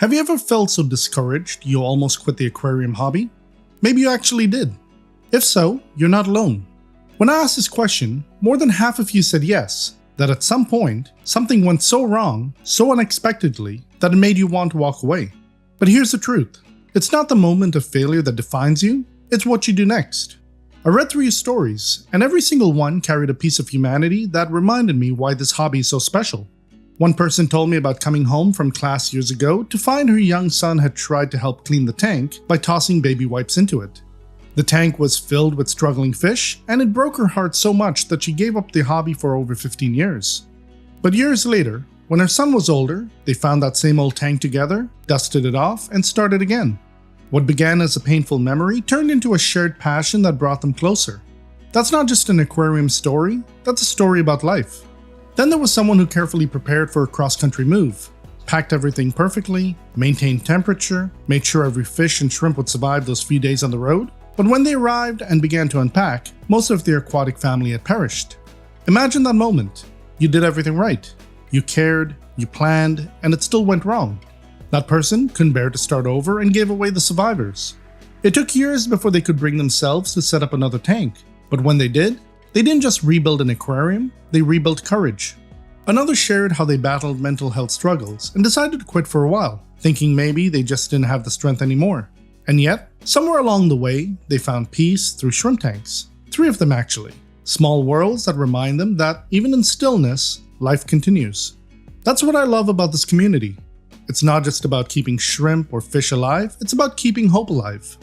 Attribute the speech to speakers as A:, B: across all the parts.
A: Have you ever felt so discouraged you almost quit the aquarium hobby? Maybe you actually did. If so, you're not alone. When I asked this question, more than half of you said yes, that at some point, something went so wrong, so unexpectedly, that it made you want to walk away. But here's the truth. It's not the moment of failure that defines you, it's what you do next. I read through your stories, and every single one carried a piece of humanity that reminded me why this hobby is so special. One person told me about coming home from class years ago to find her young son had tried to help clean the tank by tossing baby wipes into it. The tank was filled with struggling fish, and it broke her heart so much that she gave up the hobby for over 15 years. But years later, when her son was older, they found that same old tank together, dusted it off, and started again. What began as a painful memory turned into a shared passion that brought them closer. That's not just an aquarium story, that's a story about life. Then there was someone who carefully prepared for a cross-country move, packed everything perfectly, maintained temperature, made sure every fish and shrimp would survive those few days on the road. But when they arrived and began to unpack, most of their aquatic family had perished. Imagine that moment. You did everything right. You cared, you planned, and it still went wrong. That person couldn't bear to start over and gave away the survivors. It took years before they could bring themselves to set up another tank, but when they didn't just rebuild an aquarium, they rebuilt courage. Another shared how they battled mental health struggles and decided to quit for a while, thinking maybe they just didn't have the strength anymore. And yet, somewhere along the way, they found peace through shrimp tanks. 3 of them actually. Small worlds that remind them that even in stillness, life continues. That's what I love about this community. It's not just about keeping shrimp or fish alive, it's about keeping hope alive.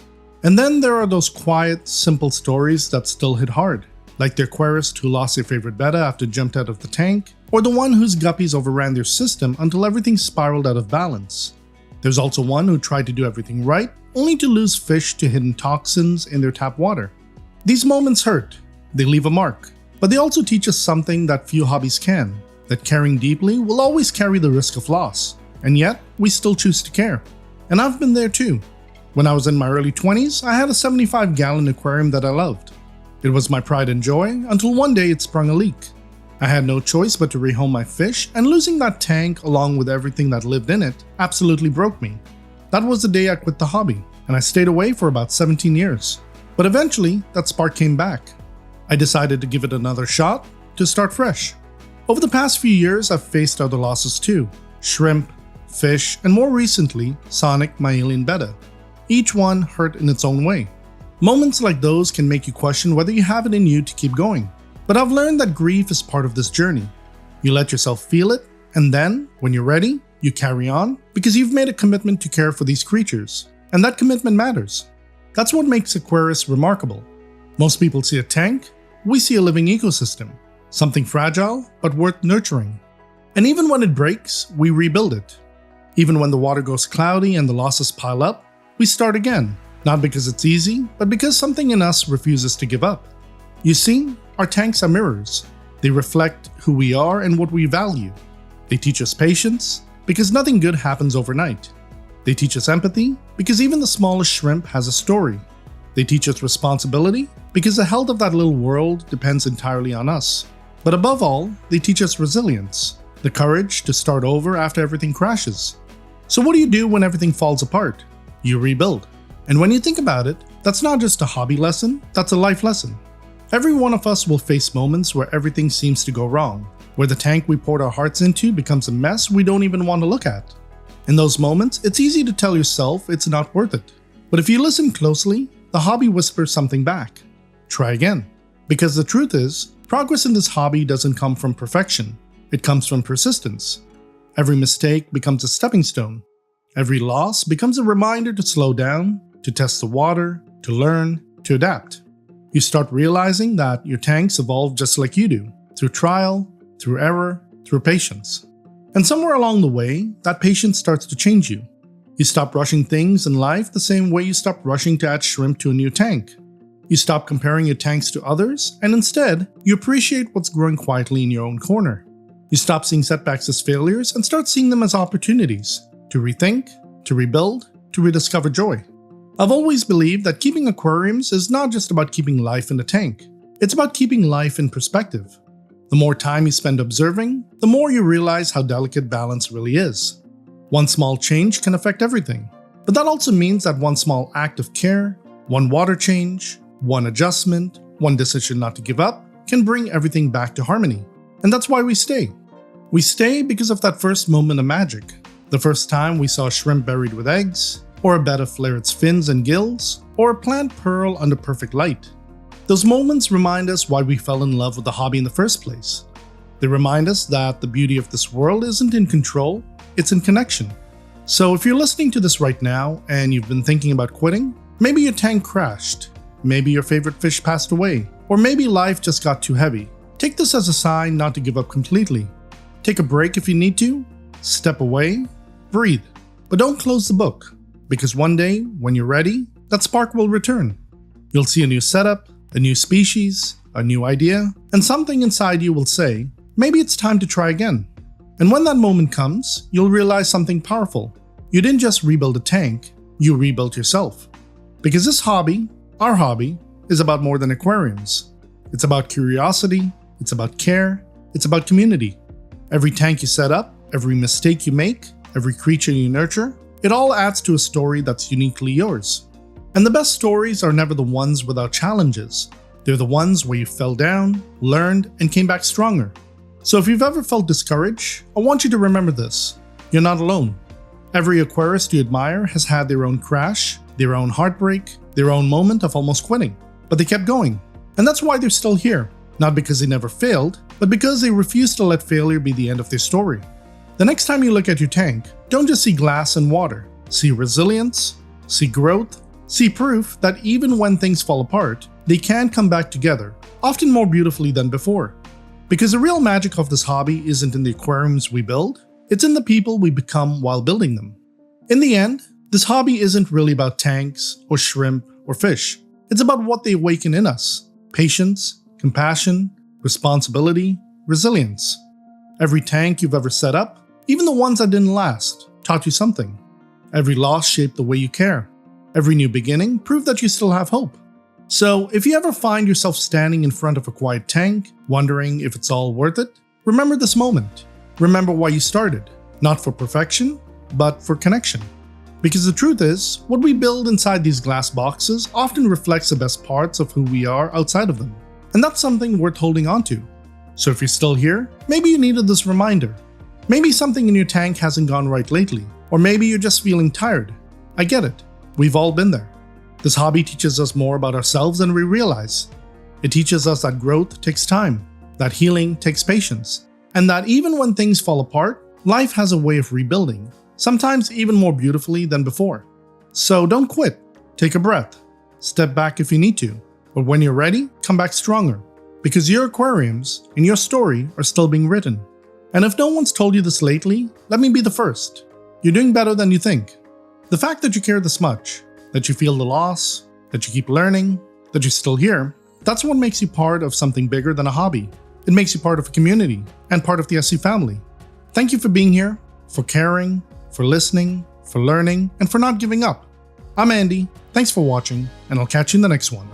A: And then there are those quiet, simple stories that still hit hard. Like the aquarist who lost their favorite betta after it jumped out of the tank, or the one whose guppies overran their system until everything spiraled out of balance. There's also one who tried to do everything right, only to lose fish to hidden toxins in their tap water. These moments hurt, they leave a mark, but they also teach us something that few hobbies can, that caring deeply will always carry the risk of loss, and yet we still choose to care. And I've been there too. When I was in my early 20s, I had a 75-gallon aquarium that I loved. It was my pride and joy until one day it sprung a leak. I had no choice but to rehome my fish, and losing that tank along with everything that lived in it absolutely broke me. That was the day I quit the hobby, and I stayed away for about 17 years. But eventually, that spark came back. I decided to give it another shot, to start fresh. Over the past few years, I've faced other losses too. Shrimp, fish, and more recently, Sonic, my alien betta. Each one hurt in its own way. Moments like those can make you question whether you have it in you to keep going. But I've learned that grief is part of this journey. You let yourself feel it, and then, when you're ready, you carry on because you've made a commitment to care for these creatures. And that commitment matters. That's what makes Aquarists remarkable. Most people see a tank, we see a living ecosystem. Something fragile, but worth nurturing. And even when it breaks, we rebuild it. Even when the water goes cloudy and the losses pile up, we start again. Not because it's easy, but because something in us refuses to give up. You see, our tanks are mirrors. They reflect who we are and what we value. They teach us patience, because nothing good happens overnight. They teach us empathy, because even the smallest shrimp has a story. They teach us responsibility, because the health of that little world depends entirely on us. But above all, they teach us resilience, the courage to start over after everything crashes. So what do you do when everything falls apart? You rebuild. And when you think about it, that's not just a hobby lesson, that's a life lesson. Every one of us will face moments where everything seems to go wrong, where the tank we poured our hearts into becomes a mess we don't even want to look at. In those moments, it's easy to tell yourself it's not worth it. But if you listen closely, the hobby whispers something back. Try again. Because the truth is, progress in this hobby doesn't come from perfection. It comes from persistence. Every mistake becomes a stepping stone. Every loss becomes a reminder to slow down, to test the water, to learn, to adapt. You start realizing that your tanks evolve just like you do, through trial, through error, through patience. And somewhere along the way, that patience starts to change you. You stop rushing things in life the same way you stop rushing to add shrimp to a new tank. You stop comparing your tanks to others, and instead, you appreciate what's growing quietly in your own corner. You stop seeing setbacks as failures and start seeing them as opportunities to rethink, to rebuild, to rediscover joy. I've always believed that keeping aquariums is not just about keeping life in the tank. It's about keeping life in perspective. The more time you spend observing, the more you realize how delicate balance really is. One small change can affect everything. But that also means that one small act of care, one water change, one adjustment, one decision not to give up can bring everything back to harmony. And that's why we stay. We stay because of that first moment of magic. The first time we saw a shrimp buried with eggs, or a betta flare its fins and gills, or a plant pearl under perfect light. Those moments remind us why we fell in love with the hobby in the first place. They remind us that the beauty of this world isn't in control, it's in connection. So if you're listening to this right now and you've been thinking about quitting, maybe your tank crashed, maybe your favorite fish passed away, or maybe life just got too heavy, take this as a sign not to give up completely. Take a break if you need to, step away, breathe, but don't close the book, because one day, when you're ready, that spark will return. You'll see a new setup, a new species, a new idea, and something inside you will say, maybe it's time to try again. And when that moment comes, you'll realize something powerful. You didn't just rebuild a tank, you rebuilt yourself. Because this hobby, our hobby, is about more than aquariums. It's about curiosity, it's about care, it's about community. Every tank you set up, every mistake you make, every creature you nurture, it all adds to a story that's uniquely yours. And the best stories are never the ones without challenges. They're the ones where you fell down, learned, and came back stronger. So if you've ever felt discouraged, I want you to remember this. You're not alone. Every aquarist you admire has had their own crash, their own heartbreak, their own moment of almost quitting. But they kept going. And that's why they're still here. Not because they never failed, but because they refused to let failure be the end of their story. The next time you look at your tank, don't just see glass and water. See resilience, see growth, see proof that even when things fall apart, they can come back together, often more beautifully than before. Because the real magic of this hobby isn't in the aquariums we build, it's in the people we become while building them. In the end, this hobby isn't really about tanks or shrimp or fish. It's about what they awaken in us: patience, compassion, responsibility, resilience. Every tank you've ever set up, even the ones that didn't last, taught you something. Every loss shaped the way you care. Every new beginning proved that you still have hope. So if you ever find yourself standing in front of a quiet tank, wondering if it's all worth it, remember this moment. Remember why you started, not for perfection, but for connection. Because the truth is, what we build inside these glass boxes often reflects the best parts of who we are outside of them. And that's something worth holding on to. So if you're still here, maybe you needed this reminder. Maybe something in your tank hasn't gone right lately, or maybe you're just feeling tired. I get it. We've all been there. This hobby teaches us more about ourselves than we realize. It teaches us that growth takes time, that healing takes patience, and that even when things fall apart, life has a way of rebuilding, sometimes even more beautifully than before. So don't quit. Take a breath. Step back if you need to. But when you're ready, come back stronger. Because your aquariums and your story are still being written. And if no one's told you this lately, let me be the first. You're doing better than you think. The fact that you care this much, that you feel the loss, that you keep learning, that you're still here, that's what makes you part of something bigger than a hobby. It makes you part of a community and part of the SC family. Thank you for being here, for caring, for listening, for learning, and for not giving up. I'm Andy, thanks for watching, and I'll catch you in the next one.